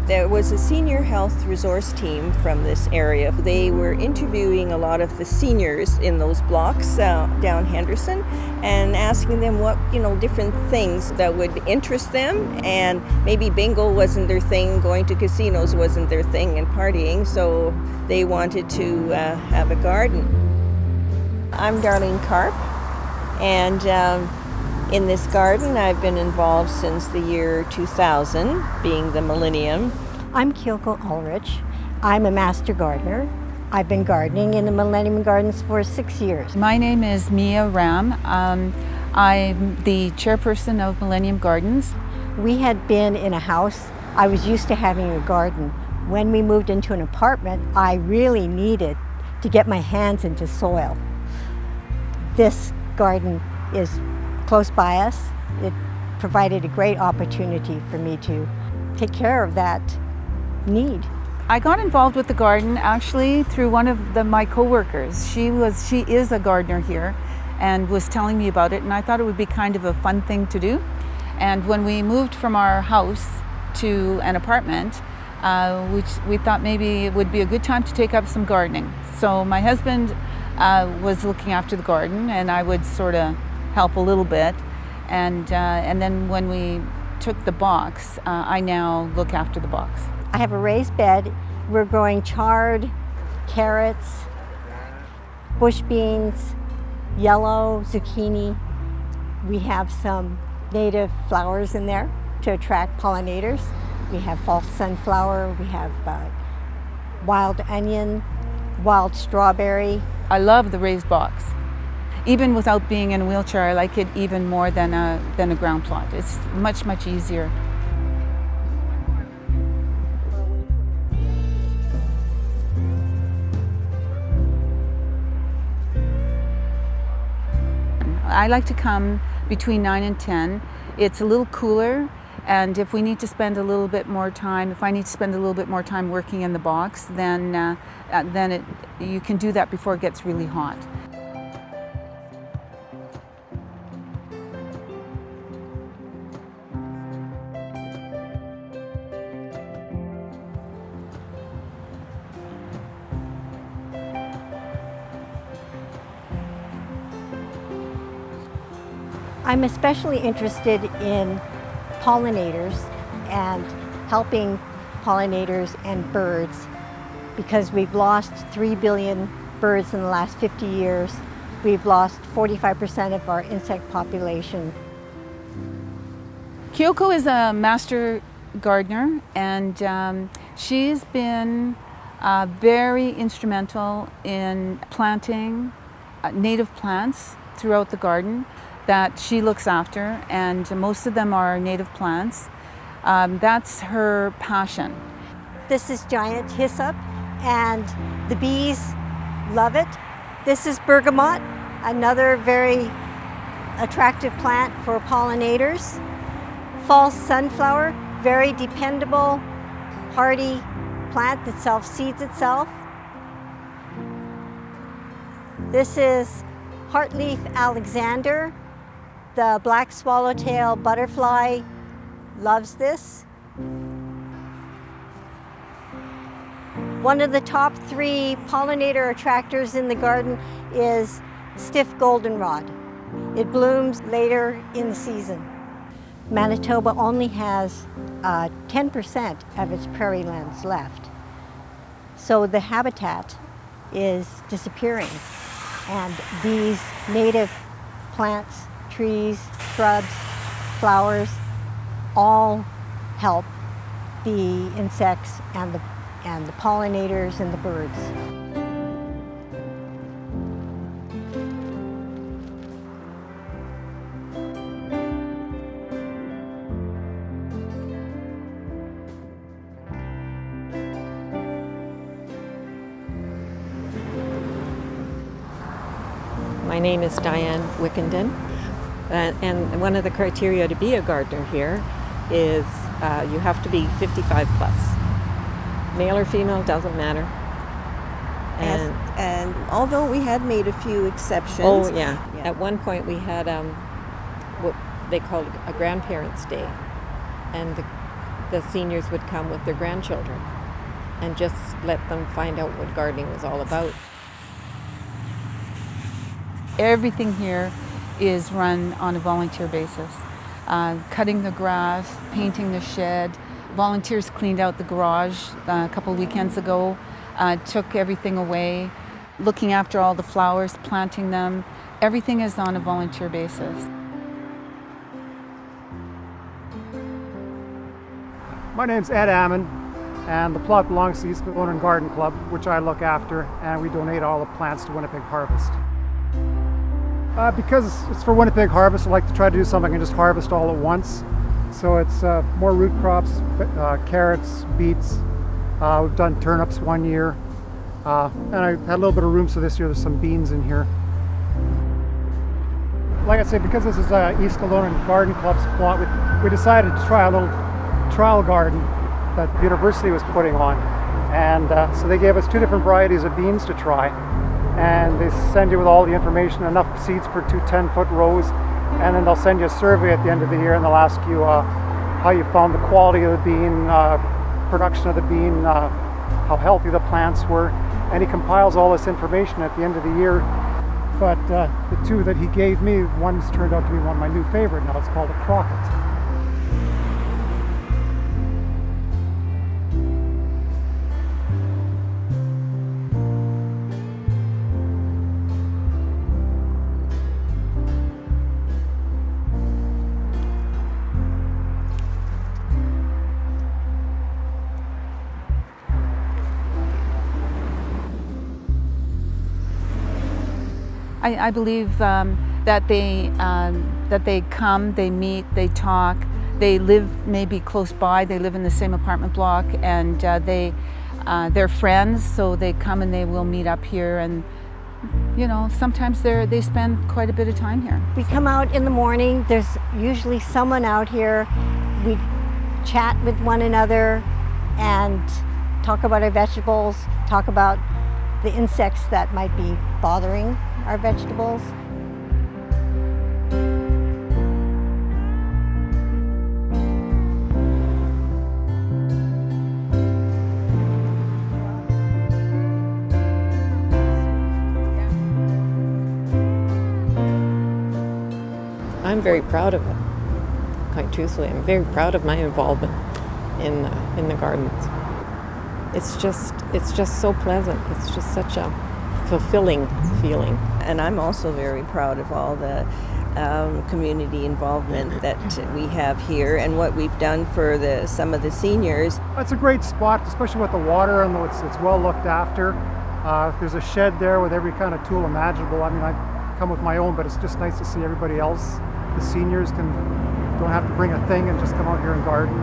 There was a senior health resource team from this area. They were interviewing a lot of the seniors in those blocks down Henderson and asking them what, different things that would interest them. And maybe bingo wasn't their thing, going to casinos wasn't their thing, and partying, so they wanted to have a garden. I'm Darlene Karp, and in this garden, I've been involved since the year 2000, being the Millennium. I'm Kyoko Ulrich. I'm a master gardener. I've been gardening in the Millennium Gardens for 6 years. My name is Mia Ram. I'm the chairperson of Millennium Gardens. We had been in a house. I was used to having a garden. When we moved into an apartment, I really needed to get my hands into soil. This garden is close by us. It provided a great opportunity for me to take care of that need. I got involved with the garden actually through one of my co-workers. She is a gardener here and was telling me about it, and I thought it would be kind of a fun thing to do. And when we moved from our house to an apartment, we thought maybe it would be a good time to take up some gardening. So my husband was looking after the garden, and I would sort of help a little bit, and then when we took the box, I now look after the box. I have a raised bed. We're growing chard, carrots, bush beans, yellow zucchini. We have some native flowers in there to attract pollinators. We have false sunflower, we have wild onion, wild strawberry. I love the raised box. Even without being in a wheelchair, I like it even more than a ground plot. It's much, much easier. I like to come between 9 and 10. It's a little cooler, and if we need to spend a little bit more time, if I need to spend a little bit more time working in the box, then you can do that before it gets really hot. I'm especially interested in pollinators and helping pollinators and birds because we've lost 3 billion birds in the last 50 years. We've lost 45% of our insect population. Kyoko is a master gardener, and she's been very instrumental in planting native plants throughout the garden that she looks after, and most of them are native plants. That's her passion. This is giant hyssop, and the bees love it. This is bergamot, another very attractive plant for pollinators. False sunflower, very dependable, hardy plant that self-seeds itself. This is heartleaf Alexander. The black swallowtail butterfly loves this. One of the top 3 pollinator attractors in the garden is stiff goldenrod. It blooms later in the season. Manitoba only has 10% of its prairie lands left. So the habitat is disappearing, and these native plants, trees, shrubs, flowers, all help the insects and the pollinators and the birds. My name is Diane Wickenden. And one of the criteria to be a gardener here is you have to be 55 plus. Male or female, doesn't matter. And although we had made a few exceptions. Oh, yeah. At one point we had what they called a grandparents' day. And the seniors would come with their grandchildren and just let them find out what gardening was all about. Everything here is run on a volunteer basis. Cutting the grass, painting the shed. Volunteers cleaned out the garage a couple weekends ago, took everything away, looking after all the flowers, planting them. Everything is on a volunteer basis. My name's Ed Ammon, and the plot belongs to East Millennium Garden Club, which I look after, and we donate all the plants to Winnipeg Harvest. Because it's for Winnipeg Harvest, I like to try to do something and just harvest all at once. So it's more root crops, carrots, beets. We've done turnips one year, and I had a little bit of room, so this year there's some beans in here. Like I said, because this is East Millennium Garden Club's plot, we decided to try a little trial garden that the university was putting on, and so they gave us 2 different varieties of beans to try, and they send you with all the information, enough seeds for 2 10-foot rows, and then they'll send you a survey at the end of the year, and they'll ask you how you found the quality of the bean, production of the bean, how healthy the plants were, and he compiles all this information at the end of the year. But the 2 that he gave me, one's turned out to be one of my new favorite now. It's called a Crockett. I believe that they come, they meet, they talk, they live maybe close by, they live in the same apartment block, and they're friends, so they come and they will meet up here, and you know, sometimes they spend quite a bit of time here. We come out in the morning, there's usually someone out here. We chat with one another and talk about our vegetables, talk about the insects that might be bothering our vegetables. I'm very proud of it. Quite truthfully, I'm very proud of my involvement in the gardens. It's just so pleasant. It's just such a fulfilling feeling. And I'm also very proud of all the community involvement that we have here and what we've done for some of the seniors. It's a great spot, especially with the water, and it's well looked after. There's a shed there with every kind of tool imaginable. I mean, I come with my own, but it's just nice to see everybody else. The seniors don't have to bring a thing and just come out here and garden.